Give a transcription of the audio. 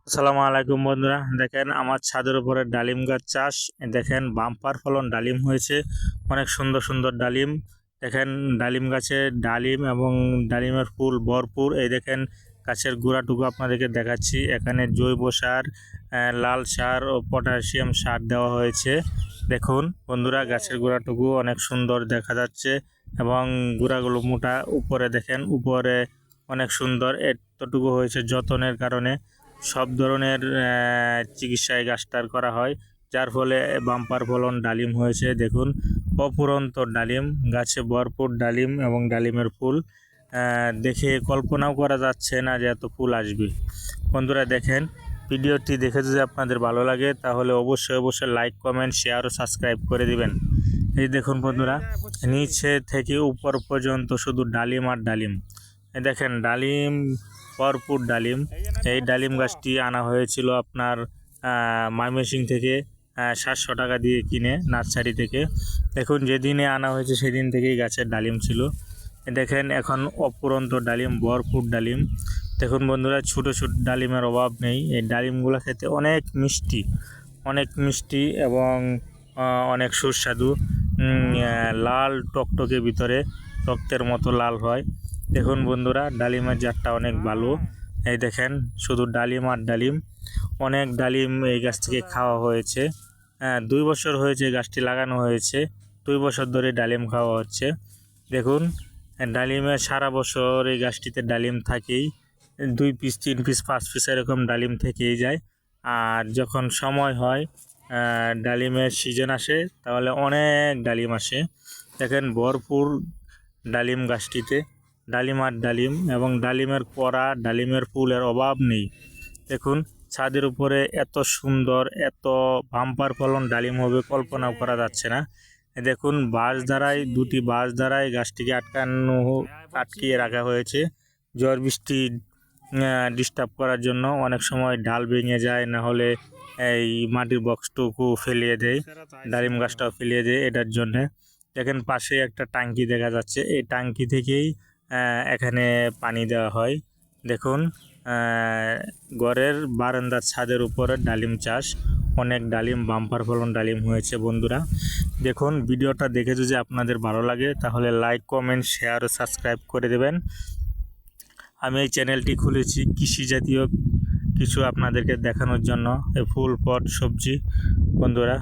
আসসালামু আলাইকুম বন্ধুরা, দেখেন আমার ছাদের উপরে ডালিম গাছ চাষ। দেখেন বাম্পার ফলন ডালিম হয়েছে, অনেক সুন্দর সুন্দর ডালিম। দেখেন ডালিম গাছে ডালিম এবং ডালিমের ফুল ভরপুর। এই দেখেন গাছের গোড়াটুকু আপনাদেরকে দেখাচ্ছি। এখানে জৈব সার, লাল সার ও পটাশিয়াম সার দেওয়া হয়েছে। দেখুন বন্ধুরা, গাছের গোড়াটুকু অনেক সুন্দর দেখা যাচ্ছে এবং গোড়াগুলো মোটা। উপরে দেখেন, উপরে অনেক সুন্দর। এতটুকু হয়েছে যত্নের কারণে। সব ধরনের চিকিৎসায় গাছটার করা হয়, যার ফলে বাম্পার ফলন ডালিম হয়েছে। দেখুন অপুরন্ত ডালিম, গাছে ভরপুর ডালিম এবং ডালিমের ফুল। দেখে কল্পনাও করা যাচ্ছে না যে এত ফুল আসবে। বন্ধুরা দেখেন, ভিডিওটি দেখে যদি আপনাদের ভালো লাগে তাহলে অবশ্যই লাইক, কমেন্ট, শেয়ার ও সাবস্ক্রাইব করে দিবেন। এই দেখুন বন্ধুরা, নিচে থেকে উপর পর্যন্ত শুধু ডালিম আর ডালিম। এই দেখেন ডালিম, ভরপুর ডালিম। এই ডালিম গাছটি আনা হয়েছিল আপনার ময়মনসিংহ থেকে, 700 টাকা দিয়ে কিনে নার্সারি থেকে। দেখুন যেদিনে আনা হয়েছে সেদিন থেকেই গাছের ডালিম ছিল। দেখেন এখন অপুরন্ত ডালিম, ভরপুর ডালিম। দেখুন বন্ধুরা, ছোটো ছোটো ডালিমের অভাব নেই। এই ডালিমগুলো খেতে অনেক মিষ্টি, অনেক মিষ্টি এবং অনেক সুস্বাদু। লাল টকটকে, ভিতরে রক্তের মতো লাল হয়। দেখুন বন্ধুরা, ডালিমের জাতটা অনেক ভালো। এই দেখেন শুধু ডালিম আর ডালিম। অনেক ডালিম এই গাছ থেকে খাওয়া হয়েছে। 2 বছর হয়েছে গাছটি লাগানো হয়েছে, 2 বছর ধরে ডালিম খাওয়া হচ্ছে। দেখুন ডালিমের সারা বছর এই গাছটিতে ডালিম থাকেই। 2 পিস, 3 পিস, 5 পিস এরকম ডালিম থেকেই যায়। আর যখন সময় হয়, ডালিমের সিজন আসে, তাহলে অনেক ডালিম আসে। দেখেন ভরপুর ডালিম গাছটিতে, ডালিম আর ডালিম এবং ডালিমের কড়া, ডালিমের ফুলের অভাব নেই। দেখুন ছাদের উপরে এত সুন্দর, এত বাম্পার ফলন ডালিম হবে কল্পনাও করা যাচ্ছে না। দেখুন দুটি বাঁশ দ্বারাই গাছটিকে আটকিয়ে রাখা হয়েছে। ঝড় বৃষ্টি ডিস্টার্ব করার জন্য অনেক সময় ডাল ভেঙে যায়, না হলে এই মাটির বক্সটুকু ফেলিয়ে দেয়, ডালিম গাছটাও ফেলিয়ে দেয়। এটার জন্যে দেখেন পাশে একটা টাঙ্কি দেখা যাচ্ছে, এই টাঙ্কি থেকেই এখানে পানি দেওয়া হয়। দেখুন ঘরের বারান্দার ছাদের উপরে ডালিম চাষ, অনেক ডালিম, বাম্পার ফলন ডালিম হয়েছে। বন্ধুরা দেখুন, ভিডিওটা দেখে যদি আপনাদের ভালো লাগে তাহলে লাইক, কমেন্ট, শেয়ার ও সাবস্ক্রাইব করে দেবেন। আমি এই চ্যানেলটি খুলেছি কৃষি জাতীয় কিছু আপনাদেরকে দেখানোর জন্য, ফুল, ফল, সবজি। বন্ধুরা